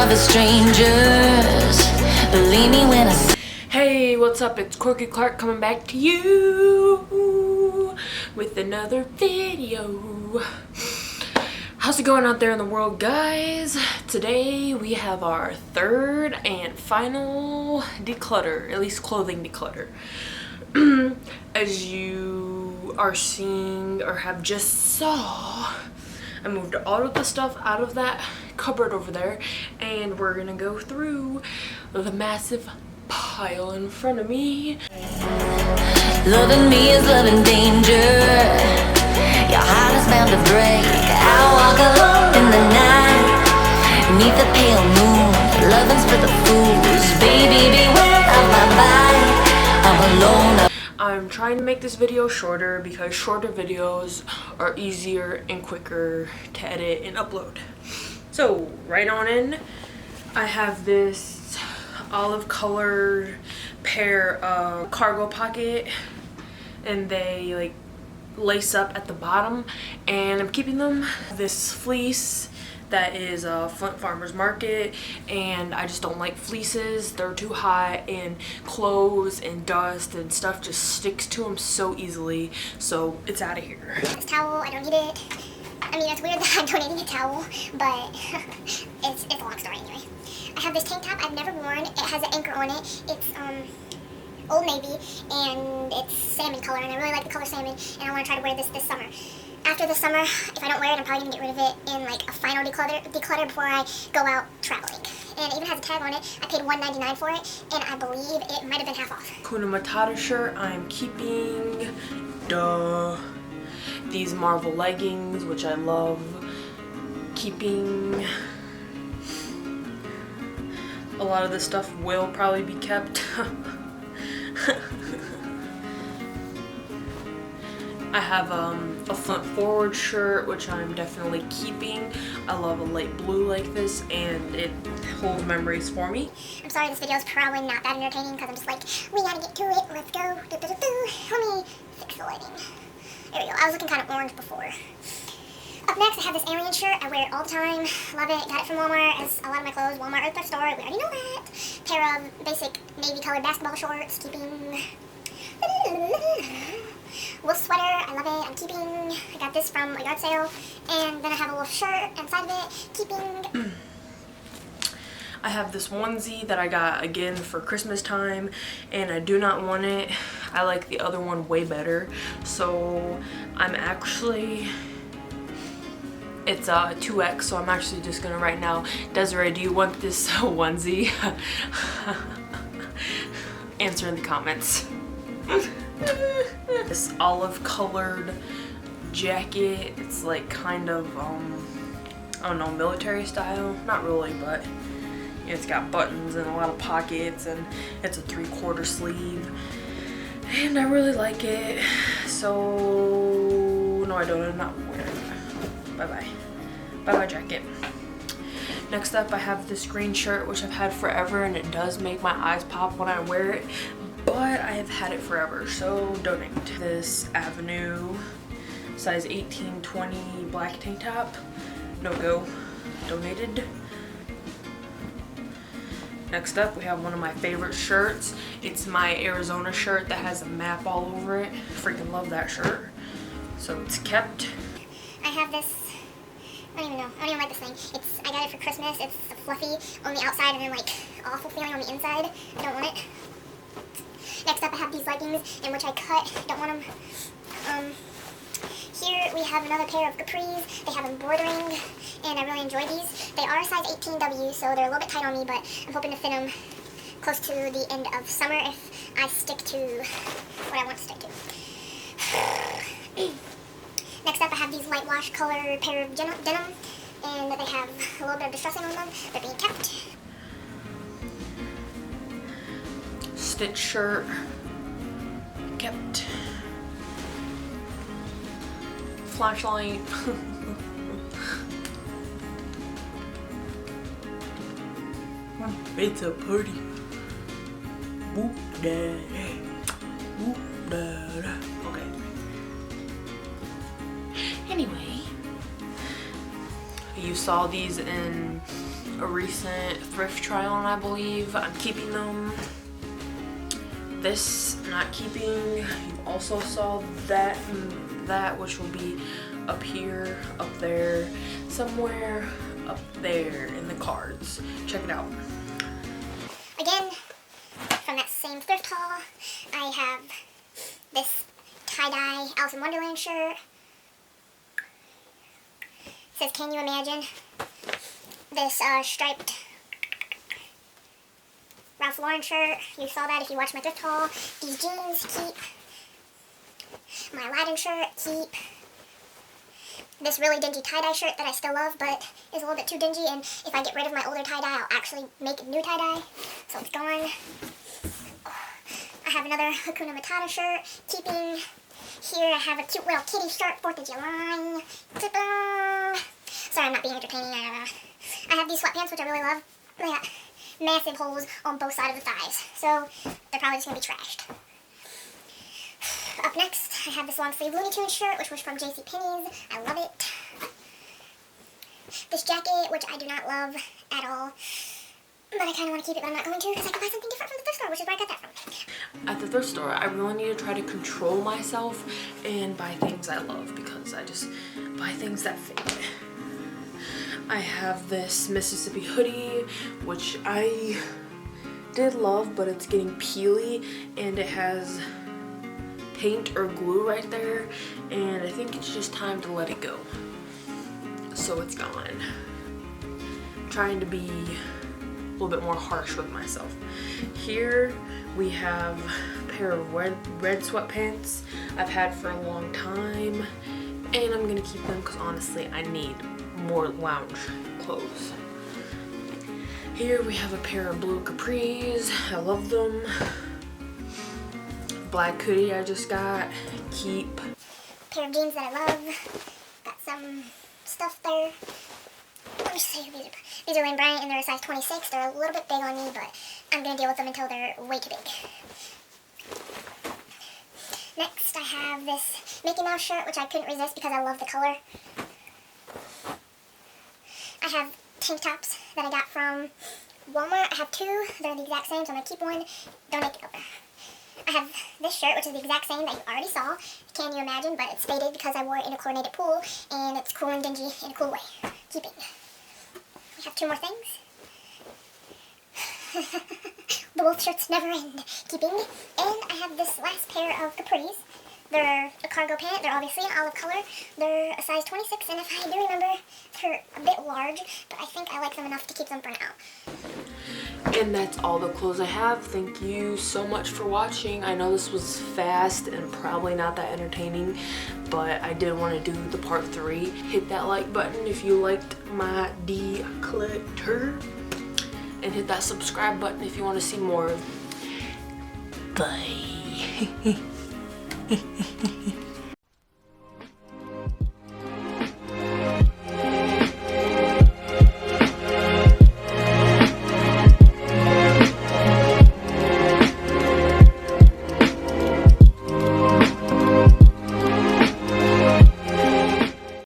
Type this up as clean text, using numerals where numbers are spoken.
love is strangers. Believe me when I say. Hey, what's up? It's Corky Clark coming back to you with another video. How's it going out there in the world, guys? Today we have our third and final declutter, at least clothing declutter. As you are seeing or have just saw, I moved all of the stuff out of that cupboard over there, and we're gonna go through the massive pile in front of me. Loving me is loving danger. Your heart is bound to break. I walk alone in the night, beneath the pale moon. Loving's for the fools. Baby, beware of my bite. I'm alone. I'm trying to make this video shorter because shorter videos are easier and quicker to edit and upload. So right on in, I have this olive colored pair of cargo pocket, and they like lace up at the bottom, and I'm keeping them. This fleece that is Flint Farmers Market, and I just don't like fleeces. They're too hot, and clothes and dust and stuff just sticks to them so easily, so it's out of here. This towel, I don't need it. I mean, it's weird that I'm donating a towel, but it's a long story anyway. I have this tank top I've never worn. It has an anchor on it. It's Old Navy, and it's salmon color, and I really like the color salmon, and I want to try to wear this summer. After the summer, if I don't wear it, I'm probably going to get rid of it in like a final declutter before I go out traveling. And it even has a tag on it. I paid $1.99 for it, and I believe it might have been half off. Kuna Matata shirt I'm keeping. These Marvel leggings, which I love, keeping. A lot of this stuff will probably be kept. I have a Flint Forward shirt, which I'm definitely keeping. I love a light blue like this, and it holds memories for me. I'm sorry this video is probably not that entertaining because I'm just like, we gotta get to it, let's go. Let me fix the lighting. There we go. I was looking kind of orange before. Up next, I have this alien shirt. I wear it all the time. Love it. Got it from Walmart, as a lot of my clothes. Walmart or thrift store. We already know that. Pair of basic navy colored basketball shorts. Keeping. Wolf sweater. I love it. I'm keeping. I got this from a yard sale. And then I have a wolf shirt inside of it. Keeping. I have this onesie that I got again for Christmas time, and I do not want it. I like the other one way better. So I'm actually... It's 2X, so I'm actually just gonna right now, Desiree, do you want this onesie? Answer in the comments. This olive colored jacket, it's like kind of, I don't know, military style. Not really, but it's got buttons and a lot of pockets, and it's a 3/4 sleeve. And I really like it. So, no I don't, I'm not wearing it. Bye-bye. Bye-bye jacket. Next up, I have this green shirt, which I've had forever, and it does make my eyes pop when I wear it, but I have had it forever, so donate. This Avenue size 18-20 black tank top. No go. Donated. Next up, we have one of my favorite shirts. It's my Arizona shirt that has a map all over it. Freaking love that shirt. So it's kept. I have this. I don't even know. I don't even like this thing. I got it for Christmas. It's fluffy on the outside and then like awful feeling on the inside. I don't want it. Next up, I have these leggings in which I cut. Don't want them. Here we have another pair of capris. They have embroidering, and I really enjoy these. They are a size 18W, so they're a little bit tight on me, but I'm hoping to fit them close to the end of summer if I stick to what I want to stick to. Next up, I have these light wash color pair of denim, and they have a little bit of distressing on them. They're being kept. Stitch shirt, kept. Flashlight. It's a party. Whoop da. Whoop da. Okay. Anyway, you saw these in a recent thrift try on, I believe. I'm keeping them. This I'm not keeping. You also saw that and that, which will be up here, up there, somewhere up there in the cards. Check it out. Again, from that same thrift haul, I have this tie-dye Alice in Wonderland shirt. It says, "Can you imagine?" This striped Ralph Lauren shirt. You saw that if you watched my thrift haul. These jeans, keep. My Aladdin shirt, keep. This really dingy tie-dye shirt that I still love, but is a little bit too dingy, and if I get rid of my older tie-dye, I'll actually make a new tie-dye, so it's gone. I have another Hakuna Matata shirt, keeping. Here I have a cute little kitty shirt, 4th of July. Ta-da! Sorry, I'm not being entertaining. I have these sweatpants, which I really love. They got massive holes on both sides of the thighs, so they're probably just going to be trashed. Up next, I have this long sleeve Looney Tunes shirt, which was from JCPenney's. I love it. This jacket, which I do not love at all, but I kind of want to keep it, but I'm not going to because I can buy something different from the thrift store, which is where I got that from. At the thrift store, I really need to try to control myself and buy things I love, because I just buy things that fit. I have this Mississippi hoodie, which I did love, but it's getting peely, and it has paint or glue right there, and I think it's just time to let it go. So it's gone. I'm trying to be a little bit more harsh with myself. Here we have a pair of red sweatpants I've had for a long time, and I'm gonna keep them because honestly I need more lounge clothes. Here we have a pair of blue capris. I love them. Black hoodie I just got. Keep. Pair of jeans that I love. Got some stuff there. Let me see who these are. These are Lane Bryant, and they're a size 26. They're a little bit big on me, but I'm going to deal with them until they're way too big. Next, I have this Mickey Mouse shirt, which I couldn't resist because I love the color. I have tank tops that I got from Walmart. I have two. They're the exact same, so I'm going to keep one, donate the other. I have this shirt, which is the exact same that you already saw. Can you imagine? But it's faded because I wore it in a chlorinated pool, and it's cool and dingy in a cool way. Keeping. We have two more things. The wolf shirts never end. Keeping. And I have this last pair of capris. They're a cargo pant. They're obviously an olive color. They're a size 26, and if I do remember, they're a bit large, but I think I like them enough to keep them for now. And that's all the clothes I have. Thank you so much for watching. I know this was fast and probably not that entertaining, but I did want to do the part 3. Hit that like button if you liked my declutter, and hit that subscribe button if you want to see more. Bye.